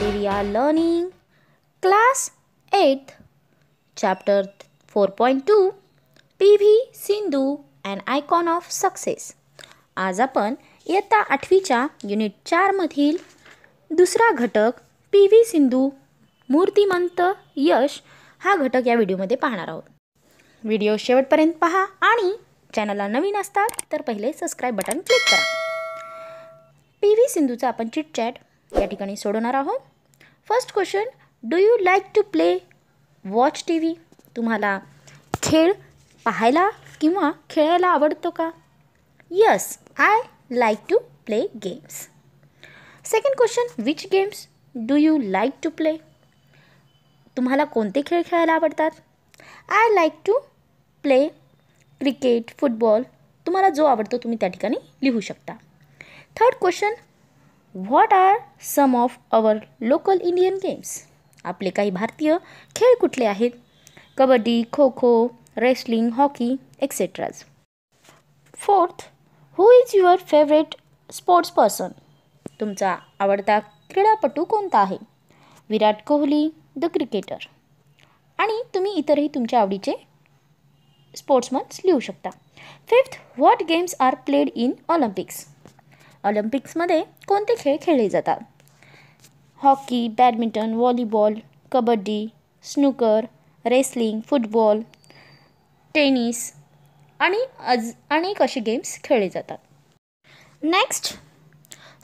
Today we are learning class 8th chapter 4.2 PV Sindhu an icon of success. आज आपण इयत्ता 8वीच्या unit 4 मधील दुसरा घटक PV सिंधू मूर्तिमंत यश हा घटक या व्हिडिओमध्ये पाहणार आहोत. व्हिडिओ शेवटपर्यंत पहा आणि चॅनलला नवीन असतात तर पहिले सबस्क्राइब बटन क्लिक करा. PV सिंधूचा आपण चिट चॅट या ठिकाणी सोडवणार आहोत. First question, do you like to play watch TV? तुम्हाला खेळ पाहायला किंवा खेळायला आवडतो का? Yes, I like to play games. Second question, which games do you like to play? तुम्हाला कोणते खेळ खेळायला आवडतात? I like to play cricket, football. तुम्हाला जो आवडतो तुम्ही त्या ठिकाणी लिहू शकता. Third question, what are some of our local Indian games? आपले काही भारतीय खेळ कुठले आहेत? Kabaddi, kho kho, wrestling, hockey etcetera. Fourth, who is your favourite sports person? तुमचा आवडता क्रीडापटू कोणता आहे? Virat Kohli, the cricketer. आणि तुम्ही इतरही तुमच्या आवडीचे स्पोर्ट्समन्स लिहू शकता. Fifth, what games are played in Olympics? ऑलिम्पिक्समध्ये कोणते खेळ खेळले जातात? Hockey, badminton, volleyball, kabaddi, snooker, wrestling, football, tennis आणि अनेक असे गेम्स खेळले जातात. Next,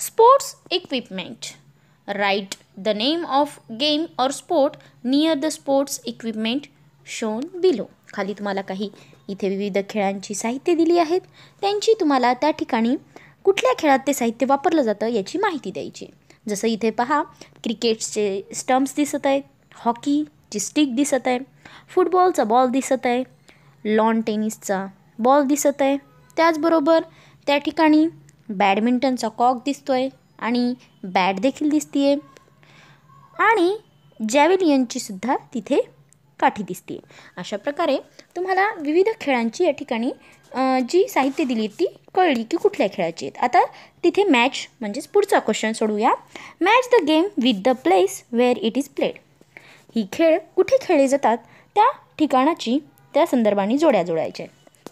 sports equipment. Write the name of game और sport near the sports equipment shown below. खाली तुम्हाला काही इथे विविध खेळांची साहित्य दिली आहेत. त्यांची तुम्हाला त्या ठिकाणी कुठल्या खेळात ते साहित्य वापरलं जातं याची माहिती द्यायची. जसं इथे पहा, क्रिकेटचे स्टम्प्स दिसत आहेत, हॉकीची स्टिक दिसत आहे, फुटबॉलचा बॉल दिसत आहे, लॉन टेनिसचा बॉल दिसत आहे. त्याचबरोबर त्या ठिकाणी बॅडमिंटनचा कॉक दिसतो आहे आणि बॅट देखील दिसते आहे आणि जॅव्हेलियनची सुद्धा तिथे काठी दिसते. अशा प्रकारे तुम्हाला विविध खेळांची या ठिकाणी जी साहित्य दिली ती कळली की कुठल्या खेळाची आहेत. आता तिथे मॅच म्हणजेच पुढचा क्वेश्चन सोडूया. Match the game with the place where it is played. ही खेळ कुठे खेळले जातात त्या ठिकाणाची त्या संदर्भाने जोड्या जोडायच्या.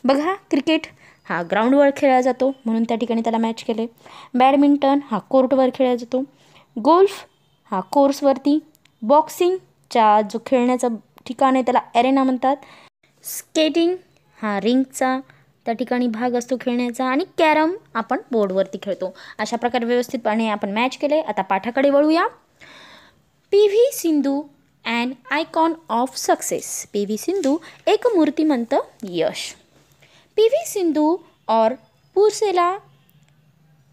बघा, क्रिकेट हा ग्राउंडवर खेळला जातो म्हणून त्या ठिकाणी त्याला मॅच केले. बॅडमिंटन हा कोर्टवर खेळला जातो. गोल्फ हा कोर्सवरती. बॉक्सिंगचा जो खेळण्याचा ठिकाण आहे त्याला ॲरेना म्हणतात. स्केटिंग हा रिंगचा त्या ठिकाणी भाग असतो खेळण्याचा. आणि कॅरम आपण बोर्डवरती खेळतो. अशा प्रकारे व्यवस्थितपणे आपण मॅच केले. आता पाठाकडे वळूया. PV Sindhu and icon of success. PV Sindhu एक मूर्तिमंत यश. PV सिंधू और पुसेला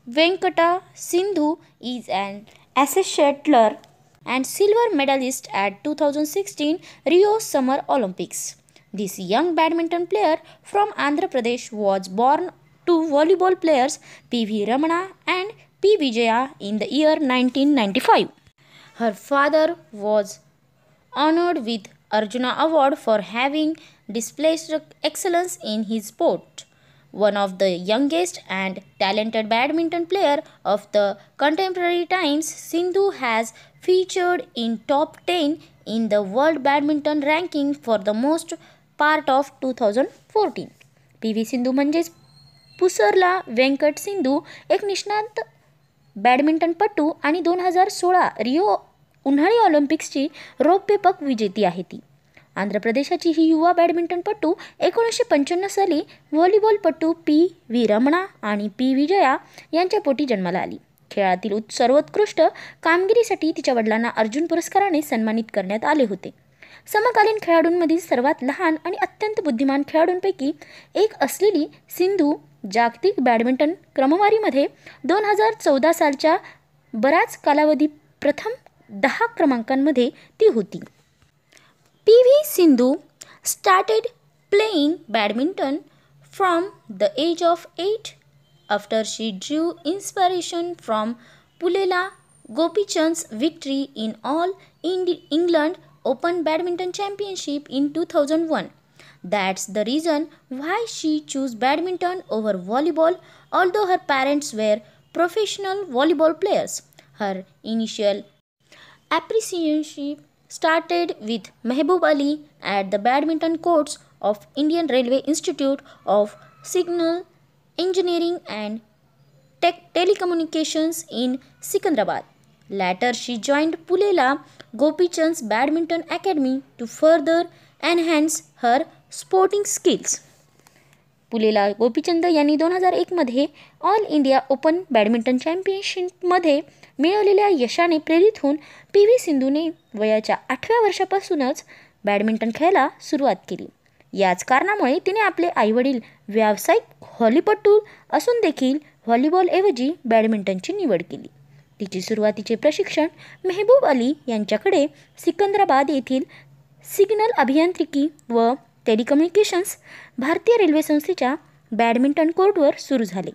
Venkata Sindhu is an assess shutler and silver medalist at 2016 Rio Summer Olympics. This young badminton player from Andhra Pradesh was born to volleyball players PV Ramana and P. Vijaya in the year 1995. Her father was honored with Arjuna Award for having displayed excellence in his sport. One of the youngest and talented badminton player of the contemporary times, Sindhu has featured in top 10 in the world badminton ranking for the most part of 2014. PV Sindhu म्हणजेच पुसरला वेंकट सिंधू एक निष्णात बॅडमिंटनपटू आणि 2016 Rio उन्हाळी ऑलिम्पिक्सची रौप्य पदक विजेती आहे. ती आंध्र प्रदेशाची ही युवा बॅडमिंटनपटू 1995 साली व्हॉलीबॉलपटू PV रमणा आणि P. विजया यांच्या पोटी जन्माला आली. खेळातील सर्वोत्कृष्ट कामगिरीसाठी तिच्या वडिलांना अर्जुन पुरस्काराने सन्मानित करण्यात आले होते. समकालीन खेळाडूंमधील सर्वात लहान आणि अत्यंत बुद्धिमान खेळाडूंपैकी एक असलेली सिंधू जागतिक बॅडमिंटन क्रमवारीमध्ये 2014 सालच्या बराच कालावधी प्रथम 10 क्रमांकांमध्ये ती होती. PV Sindhu started playing badminton from the age of 8 after she drew inspiration from Pulela Gopichand's victory in All England Open Badminton Championship in 2001. That's the reason why she chose badminton over volleyball, although her parents were professional volleyball players. Her initial apprenticeship started with Mehboob Ali at the badminton courts of Indian Railway Institute of Signal Engineering and Telecommunications in Secunderabad. Later, she joined Pulela Gopichand's Badminton Academy to further enhance her sporting skills. Pullela Gopichand यांनी 2001मध्ये all India open badminton चॅम्पियनशिपमध्ये मिळवलेल्या यशाने प्रेरित होऊन P V सिंधूने वयाच्या 8व्या वर्षापासूनच badminton खेळायला सुरुवात केली. याच कारणामुळे तिने आपले आईवडील व्यावसायिक व्हॉलीपटू असून देखील व्हॉलीबॉलऐवजी बॅडमिंटनची निवड केली. तिचे सुरुवातीचे प्रशिक्षण मेहबूब अली यांच्याकडे सिकंदराबाद येथील सिग्नल अभियांत्रिकी व टेलिकम्युनिकेशन्स भारतीय रेल्वे संस्थेच्या बॅडमिंटन कोर्टवर सुरू झाले.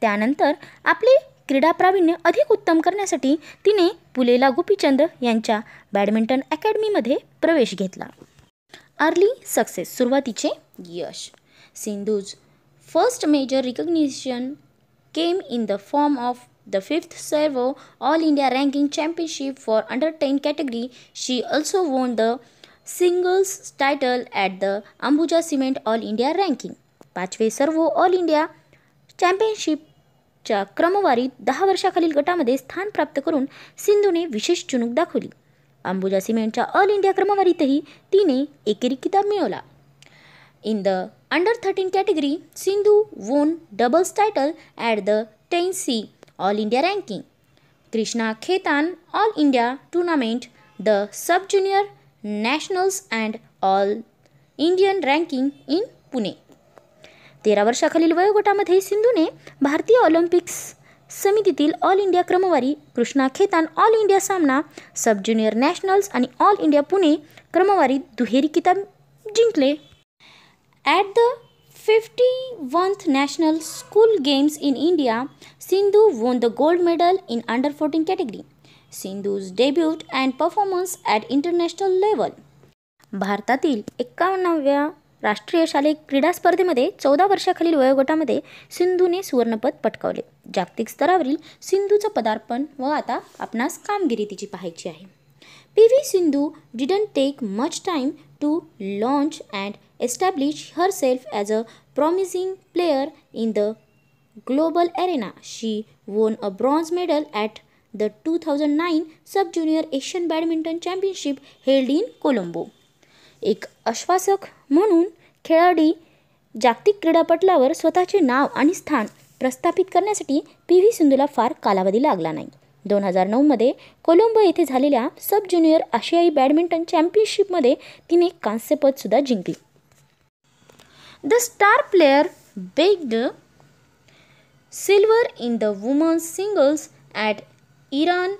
त्यानंतर आपले क्रीडा प्रावीण्य अधिक उत्तम करण्यासाठी तिने पुलेला गोपीचंद यांच्या बॅडमिंटन अकॅडमीमध्ये प्रवेश घेतला. अर्ली सक्सेस सुरुवातीचे यश. Sindhu's first major recognition came in the form of the 5th Servo All India Ranking Championship for Under 10 category. She also won the singles title at the Ambuja Cement All India Ranking. 5वे servo all India चॅम्पियनशिपच्या क्रमवारीत 10 वर्षाखालील गटामध्ये स्थान प्राप्त करून सिंधूने विशेष चुणूक दाखवली. अंबुजा सिमेंटच्या ऑल इंडिया क्रमवारीतही तिने एकेरी किताब मिळवला. In the Under 13 category, Sindhu won doubles title at the 10th All India Ranking. Krishna Khaitan All India Tournament, the Sub-Junior Nationals and All Indian Ranking in Pune. 13 वर्षाखालील वयोगटामध्ये सिंधूने भारतीय ऑलिम्पिक्स समितीतील all India क्रमवारी, Krishna Khetan all India सामना, सब junior nationals आणि all India Pune क्रमवारीत दुहेरी किताब जिंकले. At the 51st National School Games in India, Sindhu won the gold medal in Under 14 category. Sindhu's debut and performance at international level. भारतातील 51व्या राष्ट्रीय शालेय क्रीडा स्पर्धेमध्ये 14 वर्षाखालील वयोगटामध्ये सिंधूने सुवर्णपदक पटकावले. जागतिक स्तरावरील सिंधूचं पदार्पण व आता आपणास कामगिरी तिची पाहायची आहे. P V. Sindhu didn't take much time to launch and establish herself as a promising player in the global arena. She won a bronze medal at the 2009 Sub-Junior Asian Badminton Championship held in Colombo. एक आश्वासक म्हणून खेळाडी जागतिक क्रीडापटलावर स्वतःचे नाव आणि स्थान प्रस्थापित करण्यासाठी P V. सिंधूला फार कालावधी लागला नाही. 2009मध्ये कोलंबो येथे झालेल्या सब ज्युनियर आशियाई बॅडमिंटन चॅम्पियनशिपमध्ये तिने कांस्यपदसुद्धा जिंकले. The star player bagged silver in the women's singles at Iran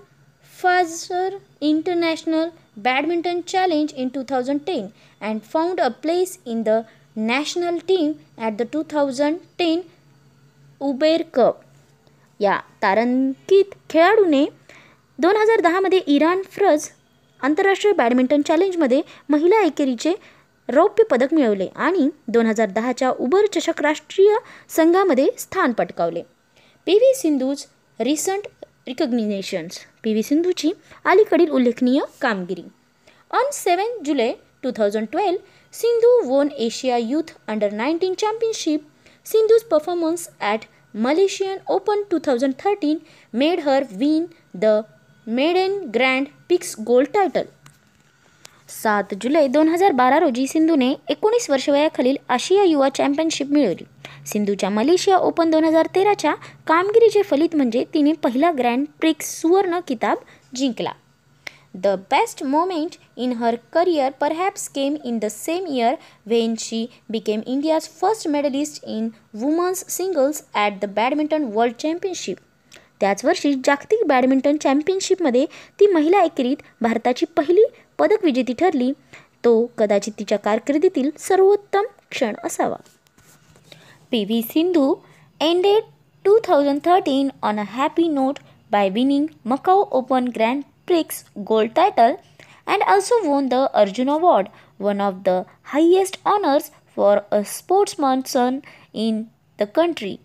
Fajr international badminton challenge in 2010 and found a place in the national team at the 2010 Uber cup. या तारांकित खेळाडूने 2010मध्ये इराण फर्ज आंतरराष्ट्रीय बॅडमिंटन चॅलेंजमध्ये महिला एकेरीचे रौप्य पदक मिळवले आणि 2010च्या उबर चषक राष्ट्रीय संघामध्ये स्थान पटकावले. पी.व्ही. सिंधूज रिसंट रिकग्निशन्स. पी.व्ही. सिंधूची अलीकडील उल्लेखनीय कामगिरी. On 7 July 2012, Sindhu won Asia Youth Under-19 Championship. Sindhu's performance at Malaysian Open 2013 made her win the maiden Grand Prix gold title. 7 जुलै 2012 रोजी सिंधूने 19 वर्ष वयाखालील आशिया युवा चॅम्पियनशिप मिळवली. सिंधूच्या मलेशिया ओपन 2013च्या कामगिरीचे फलित म्हणजे तिने पहिला ग्रँड प्रिक्स सुवर्ण किताब जिंकला. The best moment in her career perhaps came in the same year when she became India's first medalist in women's singles at the Badminton World Championship. त्याच वर्षी जागतिक बॅडमिंटन चॅम्पियनशिपमध्ये ती महिला एकेरीत भारताची पहिली पदक विजेती ठरली. तो कदाचित तिच्या कारकिर्दीतील सर्वोत्तम क्षण असावा. P V. Sindhu ended 2013 on a happy note by winning Macau Open Grand Prix gold title and also won the Arjuna Award, one of the highest honors for a sportsperson in the country.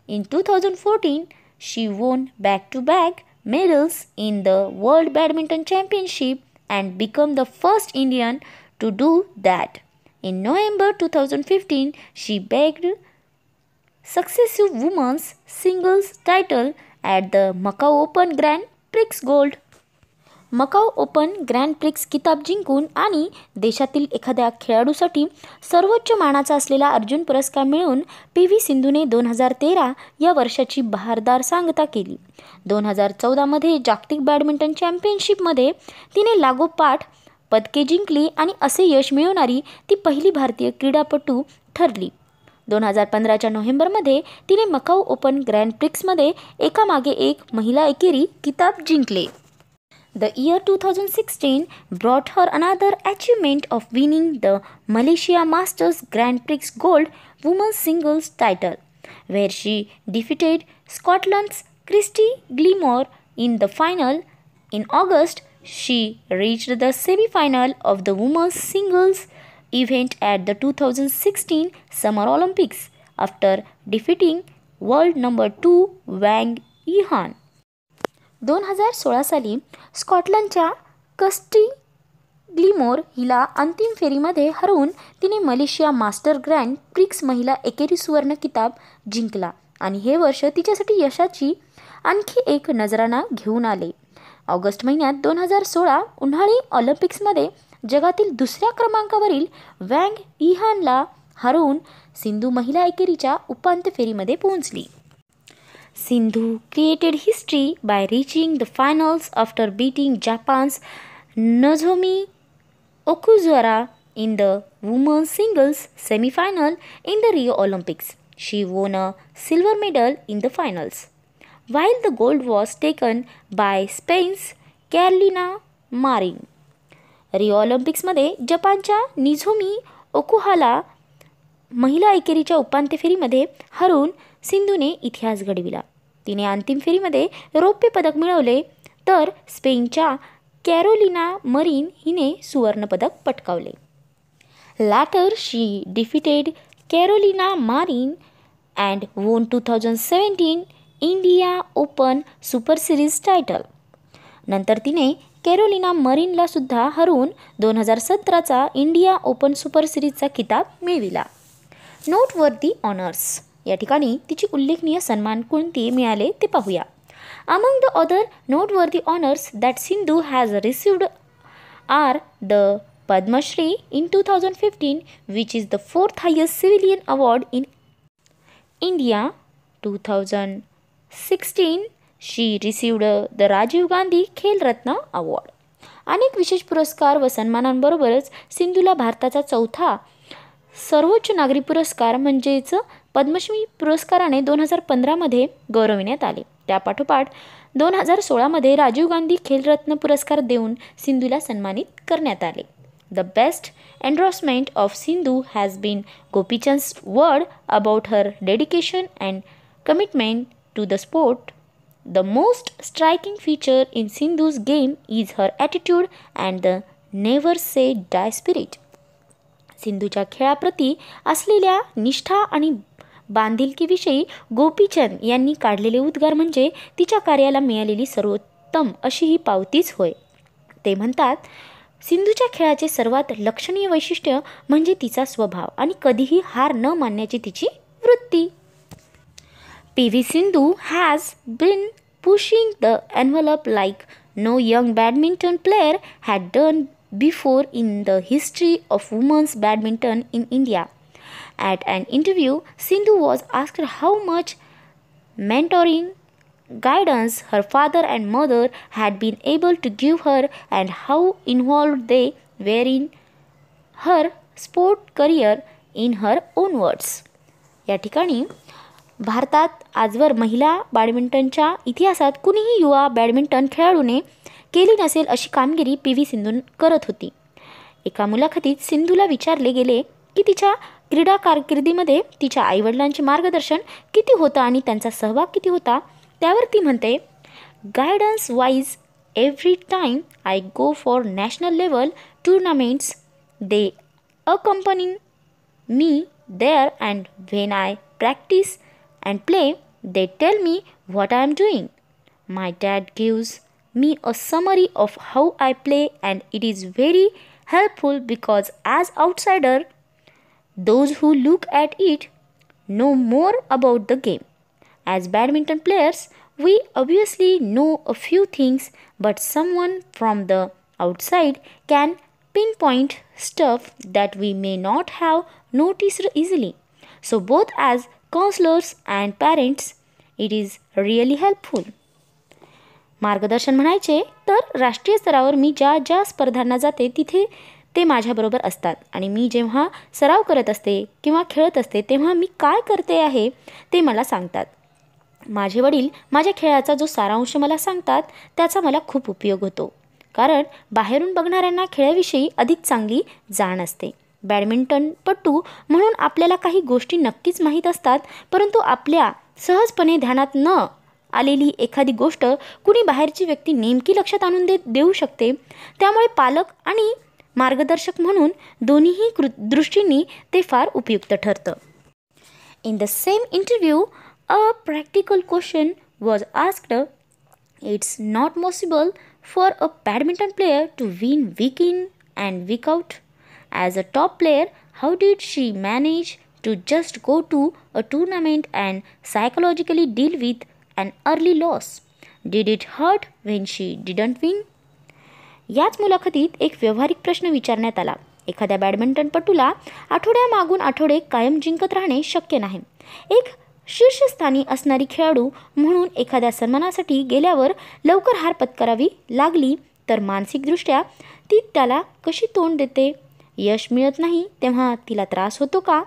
In 2014, she won back-to-back medals in the World Badminton Championship and became the first Indian to do that. In November 2015, she bagged successive women's singles title at the Macau Open Grand Prix Gold. Macau open grand prix किताब जिंकून आणि देशातील एखाद्या खेळाडूसाठी सर्वोच्च मानाचा असलेला अर्जुन पुरस्कार मिळवून पी.व्ही. सिंधूने 2013 या वर्षाची बहारदार सांगता केली. 2014मध्ये जागतिक बॅडमिंटन चॅम्पियनशिपमध्ये तिने लागोपाठ पदके जिंकली आणि असे यश मिळवणारी ती पहिली भारतीय क्रीडापटू ठरली. 2015च्या नोव्हेंबरमध्ये तिने मकाऊ ओपन ग्रँड प्रिक्समध्ये एकामागे एक महिला एकेरी किताब जिंकले. The year 2016 brought her another achievement of winning the Malaysia Masters Grand Prix Gold Women's Singles title, where she defeated Scotland's Christy Gilmore in the final. In August, she reached the semi-final of the women's singles event at the 2016 Summer Olympics after defeating world number 2 Wang Yihan. 2016 साली स्कॉटलंडच्या कस्टी ग्लिमोर हिला अंतिम फेरीमध्ये हरवून तिने Malaysia master grand prix महिला एकेरी सुवर्ण किताब जिंकला आणि हे वर्ष तिच्यासाठी यशाची आणखी एक नजराणा घेऊन आले. ऑगस्ट महिन्यात 2016 उन्हाळी ऑलिम्पिक्समध्ये जगातील दुसऱ्या क्रमांकावरील वँग इहानला हरवून सिंधू महिला एकेरीच्या उपांत्य फेरीमध्ये पोहोचली. Sindhu created history by reaching the finals after beating Japan's Nozomi Okuzawa in the women's singles semi-final in the Rio Olympics. She won a silver medal in the finals, while the gold was taken by Spain's Carolina Marin. Rio ऑलिम्पिक्समध्ये जपानच्या Nozomi ओकुहाला महिला एकेरीच्या उपांत्य फेरीमध्ये हरवून सिंधूने इतिहास घडविला. तिने अंतिम फेरीमध्ये रौप्य पदक मिळवले तर स्पेनच्या कॅरोलिना मरीन हिने सुवर्ण पदक पटकावले. Later she defeated Carolina Marin and won 2017 India Open Super Series title. नंतर तिने कॅरोलिना मरीनला सुद्धा हरवून 2017चा इंडिया ओपन सुपर सिरीजचा किताब मिळविला. Noteworthy honours. या ठिकाणी तिची उल्लेखनीय सन्मान कोणते मिळाले ते पाहूया. Among the other noteworthy honours that Sindhu has received are the Padma Shri in 2015 which is the fourth highest civilian award in India. 2016 she received the Rajiv Gandhi Khel Ratna award. अनेक विशेष पुरस्कार व सन्मानांबरोबरच सिंधूला भारताचा चौथा सर्वोच्च नागरी पुरस्कार म्हणजेच पद्मश्री पुरस्काराने 2015मध्ये गौरविण्यात आले. त्यापाठोपाठ 2016मध्ये राजीव गांधी खेलरत्न पुरस्कार देऊन सिंधूला सन्मानित करण्यात आले. The best endorsement of Sindhu has been Gopichand's word about her dedication and commitment to the sport. The most striking feature in Sindhu's game is her attitude and the never say die spirit. सिंधूच्या खेळाप्रती असलेल्या निष्ठा आणि बांधिलकीविषयी गोपीचंद यांनी काढलेले उद्गार म्हणजे तिच्या कार्याला मिळालेली सर्वोत्तम अशी ही पावतीच होय. ते म्हणतात, सिंधूच्या खेळाचे सर्वात लक्षणीय वैशिष्ट्य म्हणजे तिचा स्वभाव आणि कधीही हार न मानण्याची तिची वृत्ती. P V. Sindhu has been pushing the envelope like no young badminton player had done before in the history of women's badminton in India. At an interview, Sindhu was asked how much mentoring guidance her father and mother had been able to give her and how involved they were in her sport career. In her own words. या ठिकाणी भारतात आजवर महिला बॅडमिंटनच्या इतिहासात कुणीही युवा badminton खेळाडूने केली नसेल अशी कामगिरी पी.व्ही. सिंधू करत होती. एका मुलाखतीत सिंधूला विचारले गेले की तिच्या क्रीडा कारकिर्दीमध्ये तिच्या आईवडिलांचे मार्गदर्शन किती होतं आणि त्यांचा सहभाग किती होता. त्यावर ती म्हणते, guidance wise every time I go for national level tournaments they accompany me there and when I practise and play they tell me what I am doing. My dad gives me a summary of how I play, and it is very helpful because as outsider, those who look at it know more about the game. As badminton players, we obviously know a few things, but someone from the outside can pinpoint stuff that we may not have noticed easily. So, both as counselors and parents, it is really helpful. मार्गदर्शन म्हणायचे तर राष्ट्रीय स्तरावर मी ज्या ज्या स्पर्धांना जाते तिथे ते माझ्याबरोबर असतात आणि मी जेव्हा सराव करत असते किंवा खेळत असते तेव्हा मी काय करते आहे ते मला सांगतात. माझे वडील माझ्या खेळाचा जो सारांश मला सांगतात त्याचा मला खूप उपयोग होतो, कारण बाहेरून बघणाऱ्यांना खेळाविषयी अधिक चांगली जाण असते. बॅडमिंटनपटू म्हणून आपल्याला काही गोष्टी नक्कीच माहीत असतात, परंतु आपल्या सहजपणे ध्यानात न आलेली एखादी गोष्ट कुणी बाहेरची व्यक्ती नेमकी लक्षात आणून देऊ शकते. त्यामुळे पालक आणि मार्गदर्शक म्हणून दोन्हीही दृष्टींनी ते फार उपयुक्त ठरतं. In the same interview a practical question was asked. It's not possible for a badminton player to win week in and week out. As a top player, how did she manage to just go to a tournament and psychologically deal with an early loss? Did it hurt when she didn't win? याच मुलाखतीत एक व्यावहारिक प्रश्न विचारण्यात आला. एखाद्या बॅडमिंटनपटूला आठवड्यामागून आठवडे कायम जिंकत राहणे शक्य नाही. एक शीर्षस्थानी असणारी खेळाडू म्हणून एखाद्या सन्मानासाठी गेल्यावर लवकर हार पत्करावी लागली तर मानसिकदृष्ट्या ती त्याला कशी तोंड देते? यश मिळत नाही तेव्हा तिला त्रास होतो का?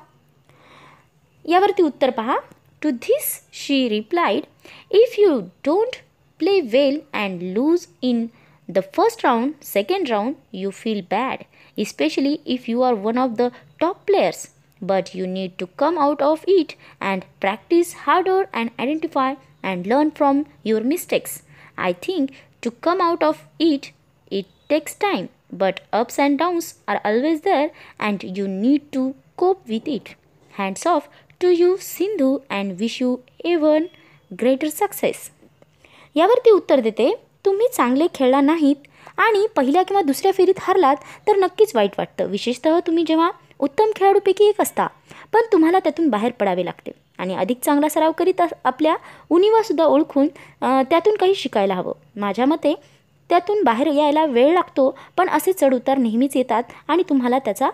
यावरती उत्तर पहा. To this she replied, if you don't play well and lose in the first round, second round, you feel bad, especially if you are one of the top players. But you need to come out of it and practice harder and identify and learn from your mistakes. I think to come out of it, it takes time, but ups and downs are always there and you need to cope with it. Hands off to you, Sindhu, and wish you even greater success. यावरती उत्तर देते, तुम्ही चांगले खेळला नाहीत आणि पहिल्या किंवा दुसऱ्या फेरीत हारलात तर नक्कीच वाईट वाटतं, विशेषतः तुम्ही जेव्हा उत्तम खेळाडूपैकी एक असता. पण तुम्हाला त्यातून बाहेर पडावे लागते आणि अधिक चांगला सराव करीत आपल्या उणिवासुद्धा ओळखून त्यातून काही शिकायला हवं. माझ्या मते त्यातून बाहेर यायला वेळ लागतो, पण असे चढउतार नेहमीच येतात आणि तुम्हाला त्याचा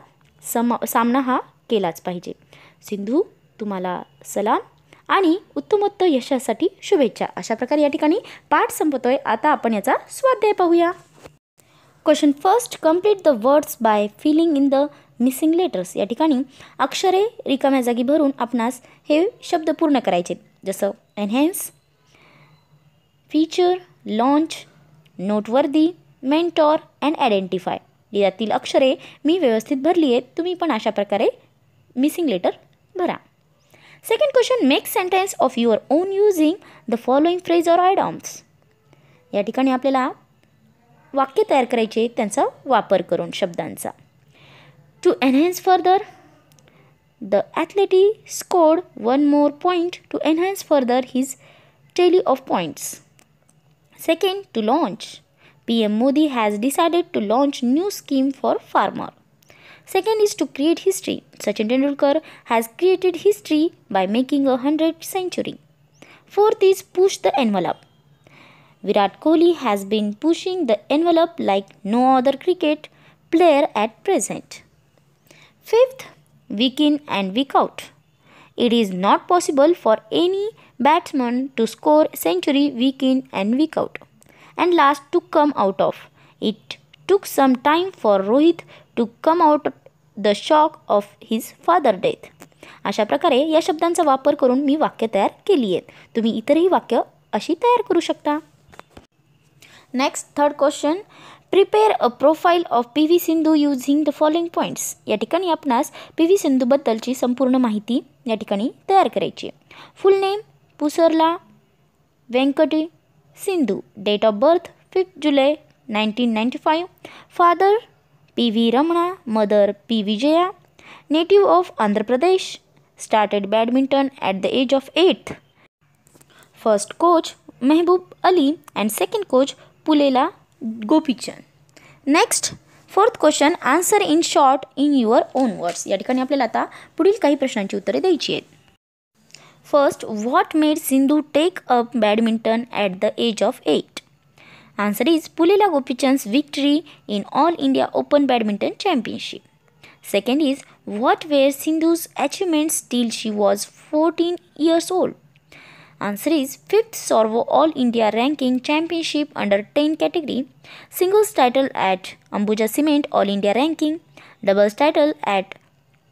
सामना हा केलाच पाहिजे. सिंधू, तुम्हाला सलाम आणि उत्तमोत्तम यशासाठी शुभेच्छा. अशा प्रकारे या ठिकाणी पाठ संपतोय. आता आपण याचा स्वाध्याय पाहूया. Question first, complete the words by feeling in the missing letters. या ठिकाणी अक्षरे रिकाम्या जागी भरून आपणास हे शब्द पूर्ण करायचे, जसं enhance, feature, launch, noteworthy, mentor and identify. यातील अक्षरे मी व्यवस्थित भरली आहेत. तुम्ही पण अशा प्रकारे मिसिंग लेटर भरा. Second question, make sentence of your on using the following phrase or आयडम्स. या ठिकाणी आपल्याला वाक्य तयार करायचे त्यांचा वापर करून शब्दांचा. To enhance further, the athlete scored one more point to enhance further his tally of points. Second, to launch. PM Modi has decided to launch new scheme for farmer. Second is to create history. Sachin Tendulkar has created history by making a 100th century. Fourth is push the envelope. Virat Kohli has been pushing the envelope like no other cricket player at present. Fifth, week in and week out. It is not possible for any batsman to score a century week in and week out. And last, to come out of. It took some time for Rohit to come out of the shock of his father's death. अशा प्रकारे या शब्दांचा वापर करून मी वाक्य तयार केली आहेत. तुम्ही इतरही वाक्य अशी तयार करू शकता. Next, third question, prepare a profile of P V. Sindhu using the following points. या ठिकाणी आपणास पी.व्ही. सिंधूबद्दलची संपूर्ण माहिती या ठिकाणी तयार करायची आहे. Full name Pusarla Venkata Sindhu. Date of birth 5 जुलै 1995. Father P V. Ramana. Mother P. Vijaya. Native of Andhra Pradesh. Started badminton at the age of 8. First coach Mehboob Ali and second coach Pulela Gopichand. Next, fourth question, answer in short in your own words. या ठिकाणी आपल्याला आता पुढील काही प्रश्नांची उत्तरे द्यायची आहेत. First, what made Sindhu take up badminton at the age of 8? Answer is Pulela Gopichand's victory in All India Open Badminton Championship. Second is, what were Sindhu's achievements till she was 14 years old? Answer is 5th Sorvo All India Ranking Championship under 10 category, singles title at Ambuja Cement All India Ranking, doubles title at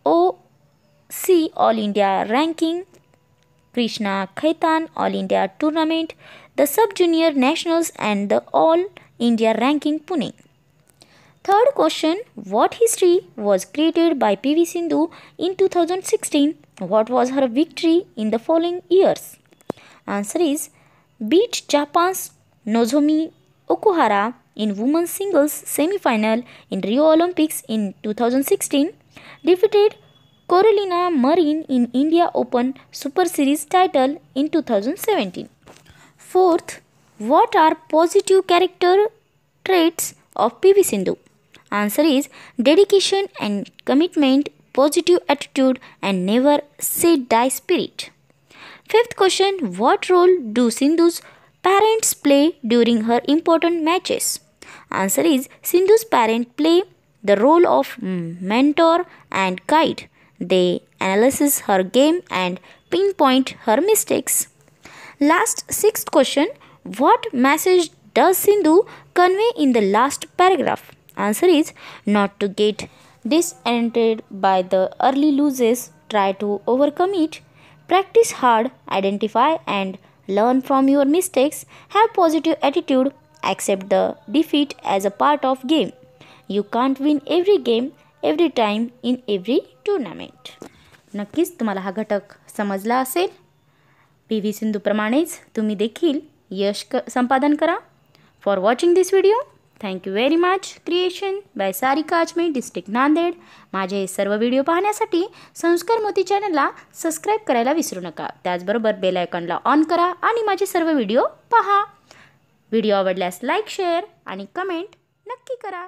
OC All India Ranking, Krishna Khaitan All India Tournament, the Sub-Junior Nationals and the All India Ranking Pune. Third question, what history was created by PV Sindhu in 2016? What was her victory in the following years? Answer is beat Japan's Nozomi Okuhara in women's singles semi-final in Rio Olympics in 2016, defeated Carolina Marin in India Open Super Series title in 2017. Fourth, what are positive character traits of PV Sindhu? Answer is dedication and commitment, positive attitude and never say die spirit. Fifth question, what role do Sindhu's parents play during her important matches? Answer is Sindhu's parents play the role of mentor and guide. They analyze her game and pinpoint her mistakes. Last, sixth question, what message does Sindhu convey in the last paragraph? Answer is not to get disenchanted by the early losses, try to overcome it, practice hard, identify and learn from your mistakes, have positive attitude, accept the defeat as a part of game. You can't win every game, every time in every tournament. नक्कीच तुम्हाला हा घटक समजला असेल. PV सिंधूप्रमाणेच तुम्ही देखील यश संपादन करा. For watching this video thank you very much. Creation by Sarika Ajme, district Nanded. माझे सर्व व्हिडिओ पाहण्यासाठी संस्कार मोती चॅनलला सबस्क्राईब करायला विसरू नका. त्याचबरोबर बेल आयकॉनला ऑन करा आणि माझे सर्व व्हिडिओ पहा. व्हिडिओ आवडल्यास लाईक, शेअर आणि कमेंट नक्की करा.